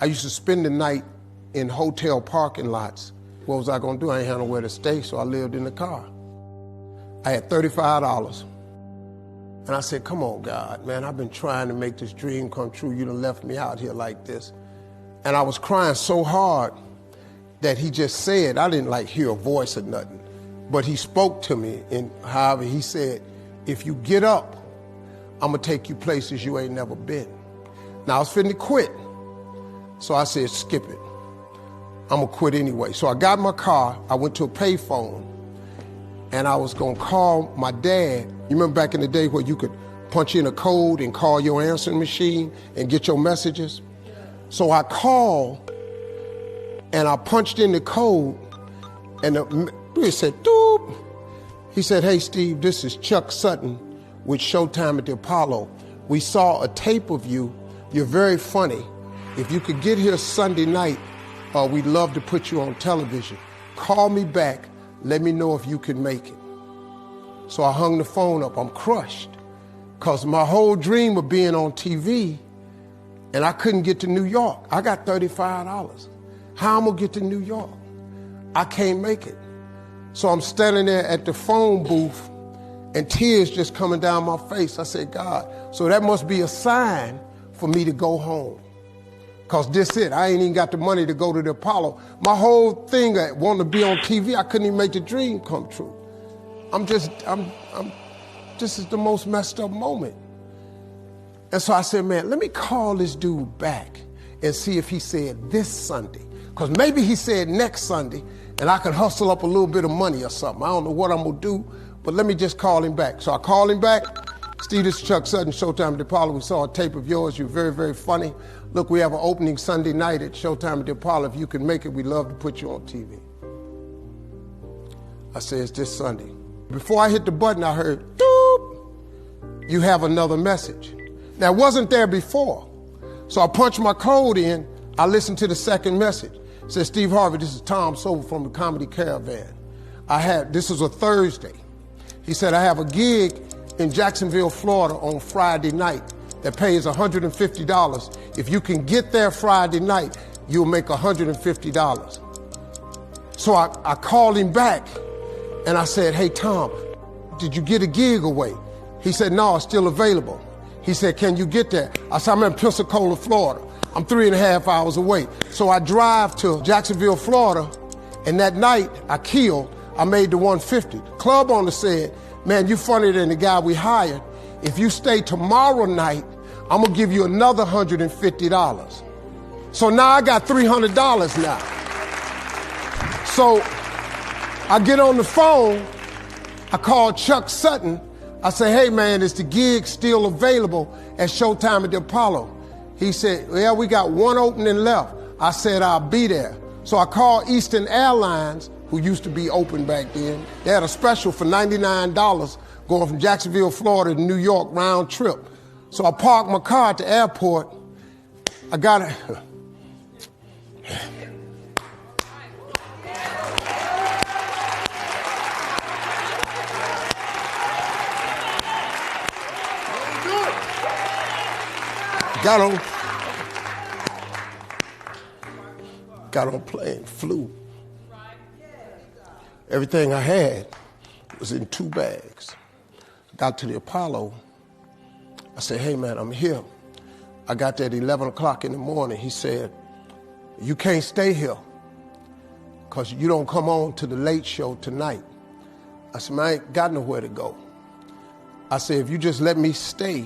I used to spend the night in hotel parking lots. What was I gonna do? I ain't had nowhere to stay, so I lived in the car. I had $35. And I said, come on, God, man, I've been trying to make this dream come true. You done left me out here like this. And I was crying so hard that he just said, I didn't like hear a voice or nothing, but he spoke to me in Harvey. He said, if you get up, I'm gonna take you places you ain't never been. Now I was finna quit. So I said, skip it. I'm gonna quit anyway. So I got in my car, I went to a payphone, and I was gonna call my dad. You remember back in the day where you could punch in a code and call your answering machine and get your messages? So I called and I punched in the code and it said, doop. He said, hey, Steve, this is Chuck Sutton with Showtime at the Apollo. We saw a tape of you. You're very funny. If you could get here Sunday night, we'd love to put you on television. Call me back. Let me know if you can make it. So I hung the phone up. I'm crushed because my whole dream of being on TV, and I couldn't get to New York. I got $35. How I'm gonna get to New York? I can't make it. So I'm standing there at the phone booth and tears just coming down my face. I said, God, so that must be a sign for me to go home. Cause this it, I ain't even got the money to go to the Apollo. My whole thing, I wanted to be on TV, I couldn't even make the dream come true. This is the most messed up moment. And so I said, man, let me call this dude back and see if he said this Sunday. Because maybe he said next Sunday and I could hustle up a little bit of money or something. I don't know what I'm going to do, but let me just call him back. So I called him back. Steve, this is Chuck Sutton, Showtime at the Apollo. We saw a tape of yours. You're very, very funny. Look, we have an opening Sunday night at Showtime at the Apollo. If you can make it, we'd love to put you on TV. I said, it's this Sunday. Before I hit the button, I heard, doop, you have another message. Now, it wasn't there before. So I punched my code in. I listened to the second message. It said, Steve Harvey, this is Tom Sobel from the Comedy Caravan. This was a Thursday. He said, I have a gig in Jacksonville, Florida on Friday night that pays $150. If you can get there Friday night, you'll make $150. So I called him back and I said, hey, Tom, did you get a gig away? He said, no, it's still available. He said, can you get there? I said, I'm in Pensacola, Florida. I'm 3.5 hours away. So I drive to Jacksonville, Florida, and that night I made the 150. The club owner said, man, you funnier than the guy we hired. If you stay tomorrow night, I'm gonna give you another $150. So now I got $300 now. So I get on the phone, I call Chuck Sutton. I say, hey man, is the gig still available at Showtime at the Apollo? He said, yeah, we got one opening left. I said, I'll be there. So I called Eastern Airlines, who used to be open back then. They had a special for $99 going from Jacksonville, Florida to New York round trip. So I parked my car at the airport. I got it. Got on plane, flew. Everything I had was in 2 bags. Got to the Apollo. I said, hey man, I'm here. I got there at 11 o'clock in the morning. He said, you can't stay here because you don't come on to the late show tonight. I said, man, I ain't got nowhere to go. I said, if you just let me stay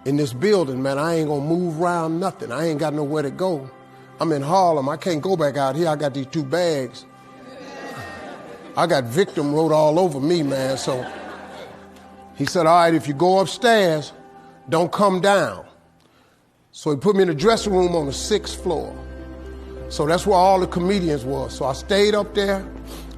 in this building, man, I ain't gonna move around nothing. I ain't got nowhere to go. I'm in Harlem. I can't go back out here. I got these 2 bags. I got victim wrote all over me, man. So he said, all right, if you go upstairs, don't come down. So he put me in the dressing room on the 6th floor. So that's where all the comedians were. So I stayed up there.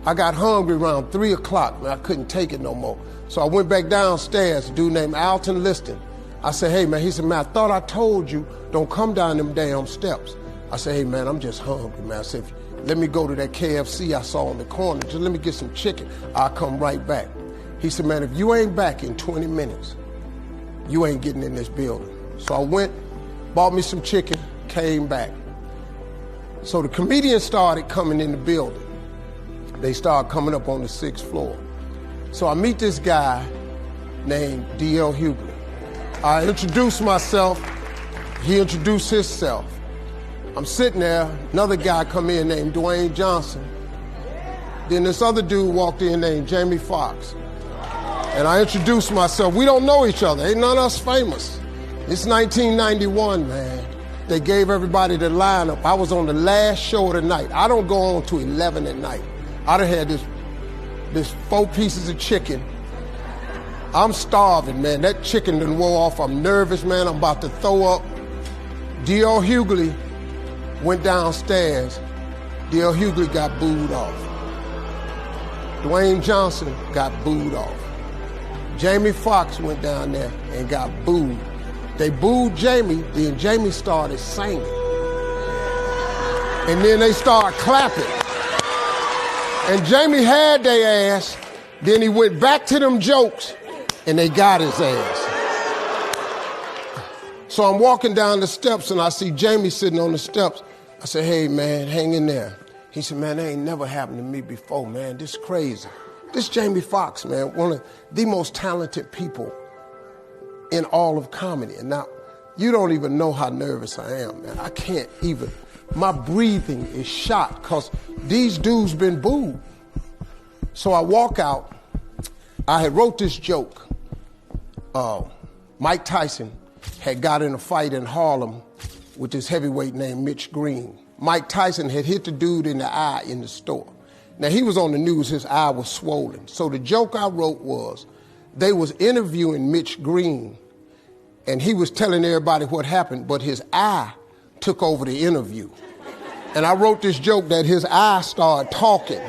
I got hungry around 3 o'clock, man. I couldn't take it no more. So I went back downstairs, a dude named Alton Liston. I said, hey, man, he said, man, I thought I told you, don't come down them damn steps. I said, hey, man, I'm just hungry, man. I said, let me go to that KFC I saw on the corner. Just let me get some chicken. I'll come right back. He said, man, if you ain't back in 20 minutes, you ain't getting in this building. So I went, bought me some chicken, came back. So the comedians started coming in the building. They started coming up on the 6th floor. So I meet this guy named D.L. Hughley. I introduce myself. He introduced himself. I'm sitting there, another guy come in named Dwayne Johnson. Then this other dude walked in named Jamie Foxx. And I introduced myself. We don't know each other. Ain't none of us famous. It's 1991, man. They gave everybody the lineup. I was on the last show of the night. I don't go on to 11 at night. I done had this 4 pieces of chicken. I'm starving, man. That chicken done wore off. I'm nervous, man. I'm about to throw up. D.L. Hughley went downstairs. D.L. Hughley got booed off. Dwayne Johnson got booed off. Jamie Foxx went down there and got booed. They booed Jamie, then Jamie started singing. And then they started clapping. And Jamie had their ass, then he went back to them jokes, and they got his ass. So I'm walking down the steps, and I see Jamie sitting on the steps. I said, hey, man, hang in there. He said, man, that ain't never happened to me before, man. This is crazy. This Jamie Foxx, man, one of the most talented people in all of comedy. And now, you don't even know how nervous I am, man. I can't even. My breathing is shot because these dudes been booed. So I walk out. I had wrote this joke. Mike Tyson had got in a fight in Harlem with this heavyweight named Mitch Green. Mike Tyson had hit the dude in the eye in the store. Now, he was on the news, his eye was swollen. So the joke I wrote was, they was interviewing Mitch Green, and he was telling everybody what happened, but his eye took over the interview. And I wrote this joke that his eye started talking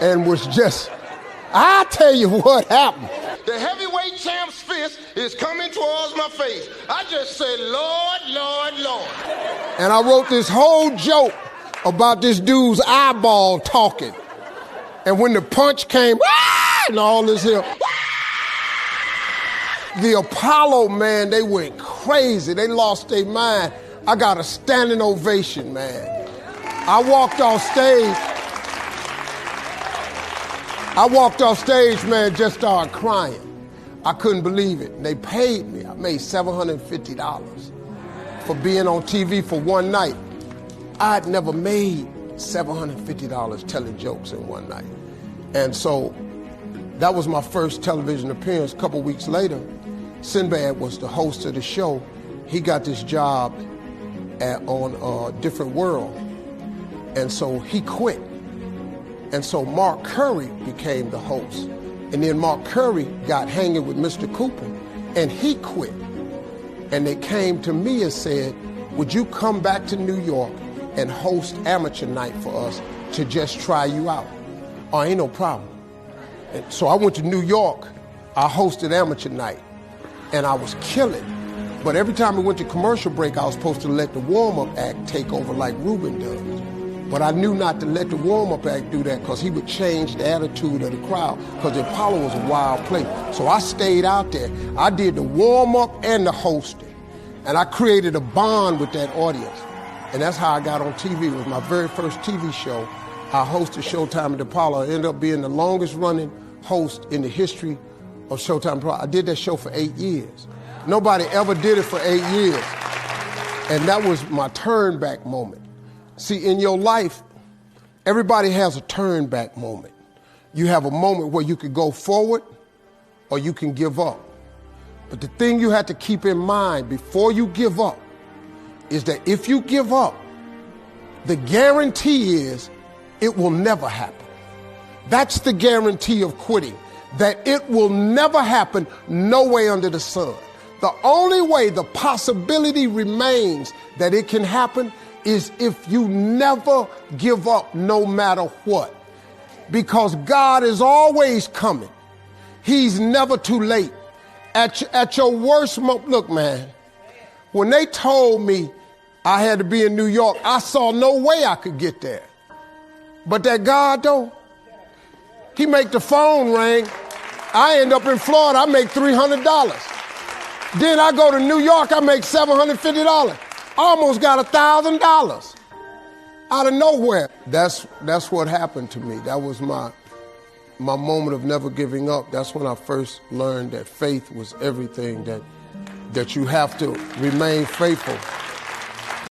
and was just, I tell you what happened. The heavyweight champ's fist is coming towards my face. I just said, Lord, Lord, Lord. And I wrote this whole joke about this dude's eyeball talking. And when the punch came, and all this here, the Apollo, man, they went crazy. They lost their mind. I got a standing ovation, man. I walked off stage, man, just started crying. I couldn't believe it. They paid me. I made $750 for being on TV for one night. I'd never made $750 telling jokes in one night. And so that was my first television appearance. A couple weeks later, Sinbad was the host of the show. He got this job on Different World. And so he quit. And so Mark Curry became the host. And then Mark Curry got hanging with Mr. Cooper, and he quit. And they came to me and said, would you come back to New York and host amateur night for us to just try you out? Oh, ain't no problem. And so I went to New York. I hosted amateur night, and I was killing. But every time we went to commercial break, I was supposed to let the warm-up act take over like Ruben does. But I knew not to let the warm-up act do that because he would change the attitude of the crowd because the Apollo was a wild place. So I stayed out there. I did the warm-up and the hosting. And I created a bond with that audience. And that's how I got on TV. It was my very first TV show. I hosted Showtime at the Apollo. I ended up being the longest running host in the history of Showtime Apollo. I did that show for 8 years. Nobody ever did it for 8 years. And that was my turn back moment. See, in your life, everybody has a turn back moment. You have a moment where you could go forward or you can give up. But the thing you have to keep in mind before you give up is that if you give up, the guarantee is it will never happen. That's the guarantee of quitting, that it will never happen no way under the sun. The only way the possibility remains that it can happen is if you never give up no matter what. Because God is always coming. He's never too late. At your worst moment, look, man, when they told me I had to be in New York, I saw no way I could get there. But that God, though, he make the phone ring. I end up in Florida, I make $300. Then I go to New York, I make $750. Almost got $1,000. out of nowhere. That's what happened to me. That was my moment of never giving up. That's when I first learned that faith was everything, that you have to remain faithful.